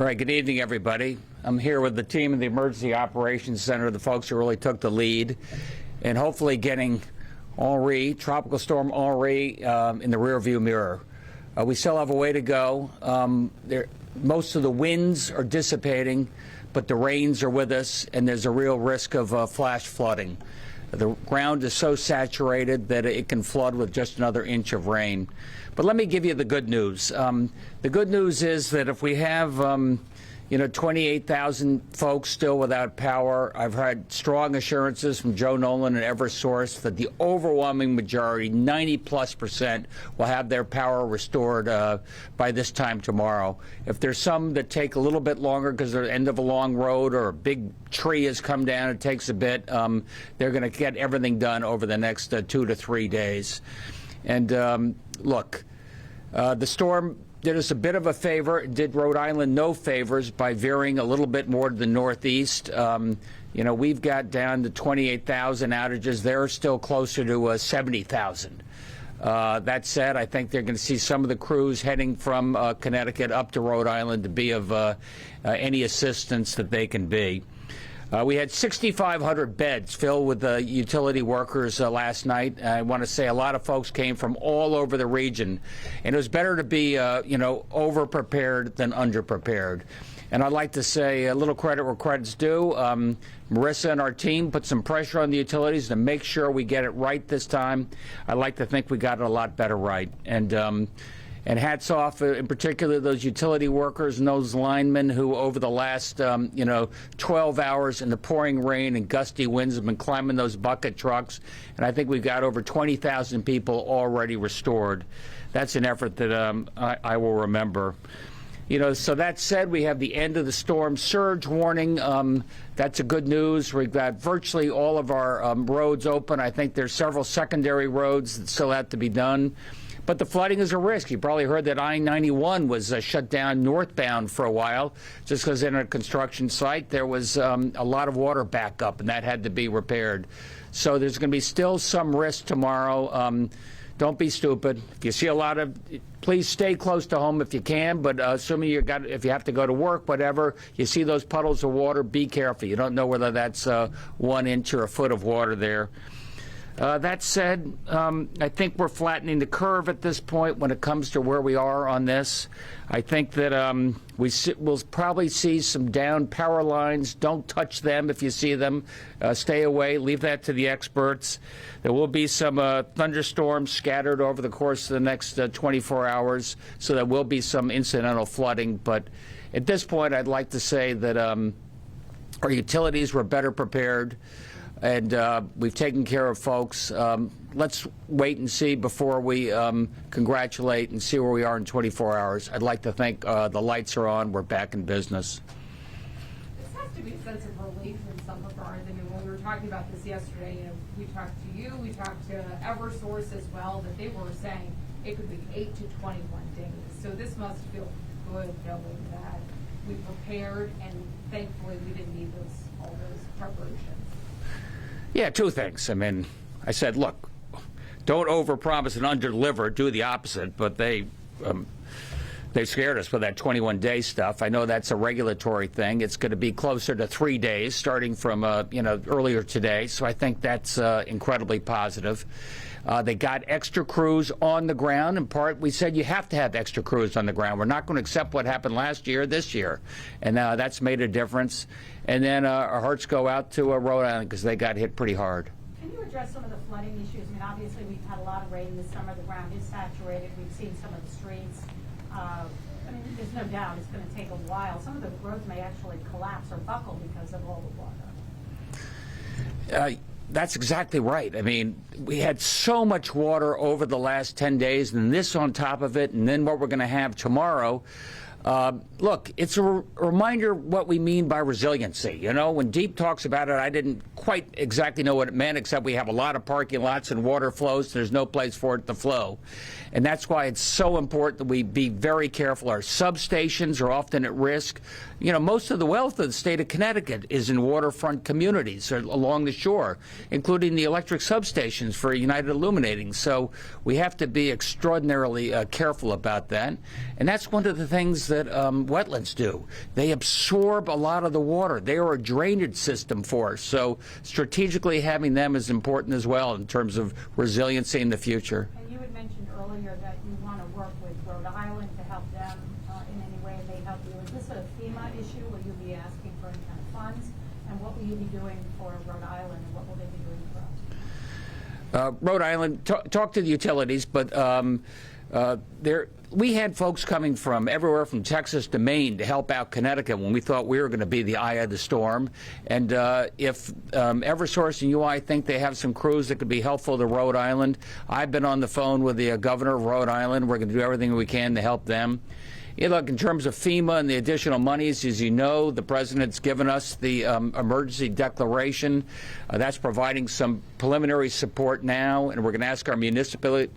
All right, good evening, everybody. I'm here with the team of the Emergency Operations Center, the folks who really took the lead, and hopefully getting Henri, Tropical Storm Henri, in the rearview mirror. We still have a way to go. Most of the winds are dissipating, but the rains are with us, and there's a real risk of flash flooding. The ground is so saturated that it can flood with just another inch of rain. But let me give you the good news. The good news is that if we have 28,000 folks still without power, I've had strong assurances from Joe Nolan and Eversource that the overwhelming majority, 90+%, will have their power restored by this time tomorrow. If there's some that take a little bit longer because they're at the end of a long road or a big tree has come down, it takes a bit, they're going to get everything done over the next 2 to 3 days. And look, the storm did us a bit of a favor. It did Rhode Island no favors by veering a little bit more to the northeast. We've got down to 28,000 outages. They're still closer to 70,000. That said, I think they're going to see some of the crews heading from Connecticut up to Rhode Island to be of any assistance that they can be. We had 6,500 beds filled with utility workers last night. I want to say a lot of folks came from all over the region, and it was better to be, over-prepared than under-prepared. And I'd like to say a little credit where credit's due. Marissa and our team put some pressure on the utilities to make sure we get it right this time. I like to think we got it a lot better right. And hats off, in particular, those utility workers and those linemen who, over the last, 12 hours in the pouring rain and gusty winds, have been climbing those bucket trucks. And I think we've got over 20,000 people already restored. That's an effort that I will remember. So that said, we have the end of the storm surge warning. That's a good news. We've got virtually all of our roads open. I think there's several secondary roads that still have to be done. But the flooding is a risk. You probably heard that I-91 was shut down northbound for a while just because in a construction site there was a lot of water backup, and that had to be repaired. So there's going to be still some risk tomorrow. Don't be stupid. If you see a lot of, please stay close to home if you can, but assuming if you have to go to work, whatever, you see those puddles of water, be careful. You don't know whether that's 1 inch or a foot of water there. That said, I think we're flattening the curve at this point when it comes to where we are on this. I think that we'll probably see some down power lines. Don't touch them if you see them. Stay away. Leave that to the experts. There will be some thunderstorms scattered over the course of the next 24 hours, so there will be some incidental flooding. But at this point, I'd like to say that our utilities were better prepared. And we've taken care of folks. Let's wait and see before we congratulate and see where we are in 24 hours. I'd like to think the lights are on. We're back in business. This has to be a sense of relief in some regards. I mean, when we were talking about this yesterday, we talked to you, we talked to Eversource as well, that they were saying it could be 8 to 21 days. So this must feel good knowing that we prepared, and thankfully we didn't need all those preparations. Yeah, two things. I mean, I said, look, don't overpromise and underdeliver. Do the opposite. But they scared us with that 21-day stuff. I know that's a regulatory thing. It's going to be closer to 3 days, starting from earlier today. So I think that's incredibly positive. They got extra crews on the ground. In part, we said you have to have extra crews on the ground. We're not going to accept what happened last year this year. And that's made a difference. And then our hearts go out to Rhode Island because they got hit pretty hard. Can you address some of the flooding issues? I mean, obviously we've had a lot of rain this summer. The ground is saturated. We've seen some of the streets. I mean, there's no doubt it's going to take a while. Some of the roads may actually collapse or buckle because of all the water. That's exactly right. I mean, we had so much water over the last 10 days, and this on top of it, and then what we're going to have tomorrow. Look, it's a reminder what we mean by resiliency. You know, when Deep talks about it, I didn't quite exactly know what it meant, except we have a lot of parking lots and water flows. There's no place for it to flow. And that's why it's so important that we be very careful. Our substations are often at risk. You know, most of the wealth of the state of Connecticut is in waterfront communities or along the shore, including the electric substations for United Illuminating. So we have to be extraordinarily careful about that. And that's one of the things that wetlands do. They absorb a lot of the water. They are a drainage system for us. So strategically having them is important as well in terms of resiliency in the future. And you had mentioned earlier that you want to work with Rhode Island to help them in any way they help you. Is this a FEMA issue? Will you be asking for any kind of funds? And what will you be doing for Rhode Island, and what will they be doing for us? Rhode Island, talk to the utilities, but we had folks coming from everywhere from Texas to Maine to help out Connecticut when we thought we were going to be the eye of the storm. And if Eversource and UI think they have some crews that could be helpful to Rhode Island, I've been on the phone with the governor of Rhode Island. We're going to do everything we can to help them. Yeah, look, in terms of FEMA and the additional monies, as you know, the president's given us the emergency declaration. That's providing some preliminary support now, and we're going to ask our municipalities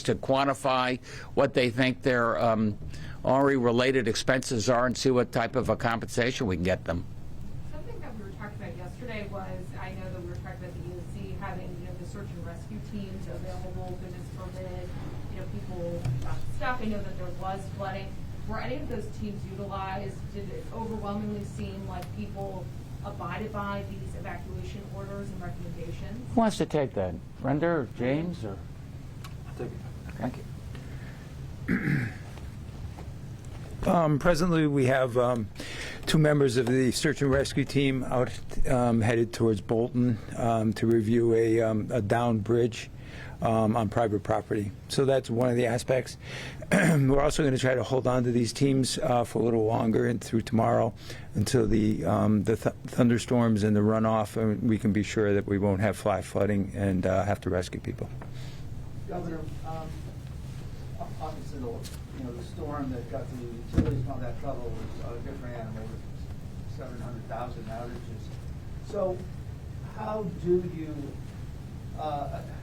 to quantify what they think their RE-related expenses are and see what type of a compensation we can get them. Something that we were talking about yesterday was, I know that we were talking about the EOC having, the search and rescue teams available, goodness forbid, people got stuck. I know that there was flooding. Were any of those teams utilized? Did it overwhelmingly seem like people abided by these evacuation orders and recommendations? Who wants to take that? Brenda or James? Or? Thank you. Presently, we have 2 members of the search and rescue team out headed towards Bolton to review a downed bridge on private property. So that's one of the aspects. We're also going to try to hold on to these teams for a little longer and through tomorrow until the thunderstorms and the runoff, and we can be sure that we won't have flash flooding and have to rescue people. Governor, obviously, the storm that got the utilities in all that trouble was a different animal with 700,000 outages. So how do you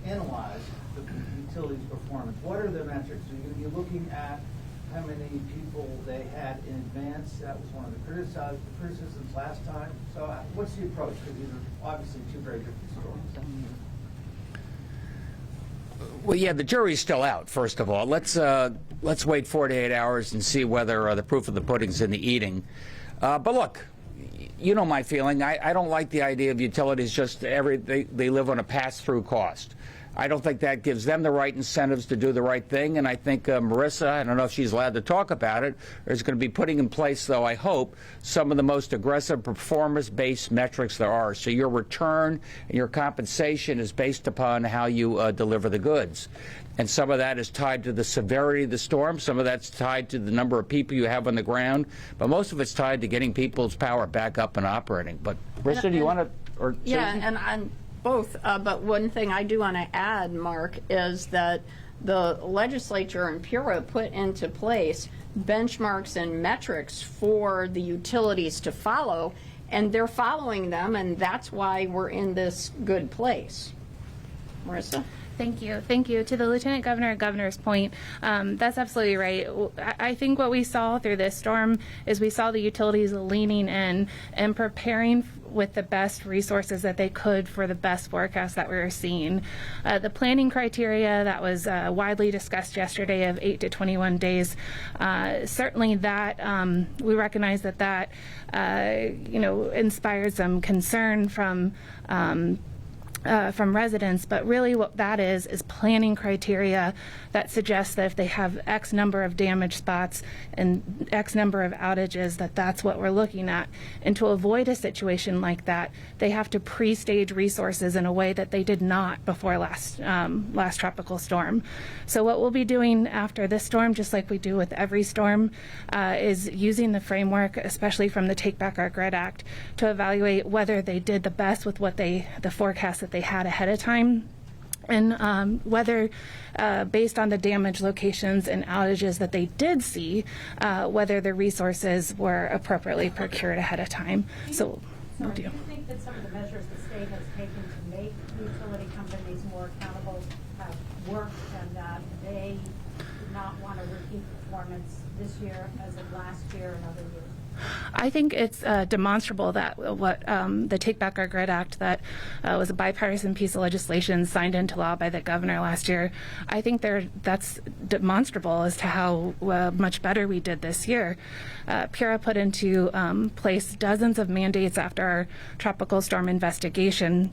analyze the utilities' performance? What are the metrics? Are you going to be looking at how many people they had in advance? That was one of the criticisms last time. So what's the approach? Because these are obviously 2 very different storms. Well, yeah, the jury's still out, first of all. Let's wait 48 hours and see whether the proof of the pudding's in the eating. But look, you know my feeling. I don't like the idea of utilities just they live on a pass-through cost. I don't think that gives them the right incentives to do the right thing, and I think Marissa, I don't know if she's allowed to talk about it, is going to be putting in place, though, I hope, some of the most aggressive performance-based metrics there are. So your return and your compensation is based upon how you deliver the goods. And some of that is tied to the severity of the storm. Some of that's tied to the number of people you have on the ground. But most of it's tied to getting people's power back up and operating. But, Marissa, do you want to? Or yeah, Susan? and both. But one thing I do want to add, Mark, is that the legislature in Pura put into place benchmarks and metrics for the utilities to follow, and they're following them, and that's why we're in this good place. Marissa? Thank you. Thank you. To the Lieutenant Governor's point, that's absolutely right. I think what we saw through this storm is we saw the utilities leaning in and preparing with the best resources that they could for the best forecast that we were seeing. The planning criteria that was widely discussed yesterday of 8 to 21 days, certainly that we recognize that inspired some concern from residents, but really what that is planning criteria that suggests that if they have X number of damaged spots and X number of outages, that's what we're looking at. And to avoid a situation like that, they have to pre-stage resources in a way that they did not before last tropical storm. So what we'll be doing after this storm, just like we do with every storm, is using the framework, especially from the Take Back Our Grid Act, to evaluate whether they did the best with what the forecast that they had ahead of time, and whether, based on the damage locations and outages that they did see, whether the resources were appropriately procured ahead of time. So we'll do. Do you think that some of the measures the state has taken to make utility companies more accountable have worked, and that they did not want to repeat performance this year as of last year and other years? I think it's demonstrable that what the Take Back Our Grid Act that was a bipartisan piece of legislation signed into law by the governor last year, I think that's demonstrable as to how much better we did this year. PURA put into place dozens of mandates after our tropical storm investigation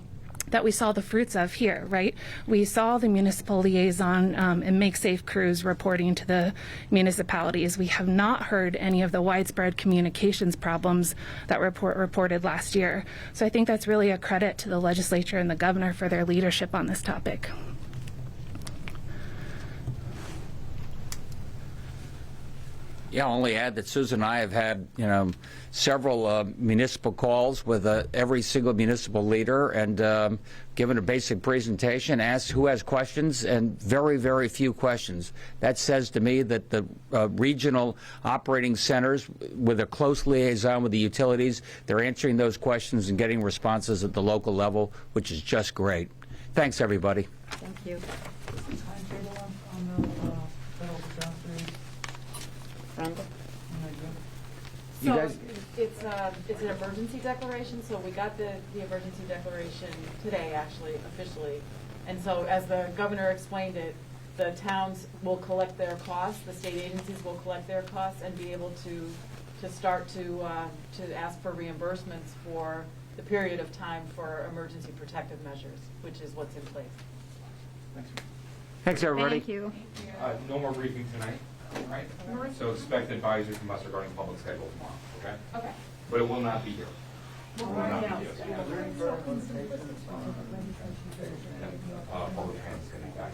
that we saw the fruits of here, right? We saw the municipal liaison and Make Safe crews reporting to the municipalities. We have not heard any of the widespread communications problems that reported last year. So I think that's really a credit to the legislature and the governor for their leadership on this topic. Yeah, I'll only add that Susan and I have had, several municipal calls with every single municipal leader and given a basic presentation, asked who has questions, and very, very few questions. That says to me that the regional operating centers, with a close liaison with the utilities, they're answering those questions and getting responses at the local level, which is just great. Thanks, everybody. Thank you. What's the timetable on the federal disaster? You So guys- it's an emergency declaration, so we got the emergency declaration today, actually, officially. And so as the governor explained it, the towns will collect their costs, the state agencies will collect their costs and be able to start to ask for reimbursements for the period of time for emergency protective measures, which is what's in place. Thanks. Thanks, everybody. Thank you. No more briefing tonight, all right? So expect advisory from us regarding public schedule tomorrow, okay? Okay. But it will not be here. It will not be here. Public transit is going to be back.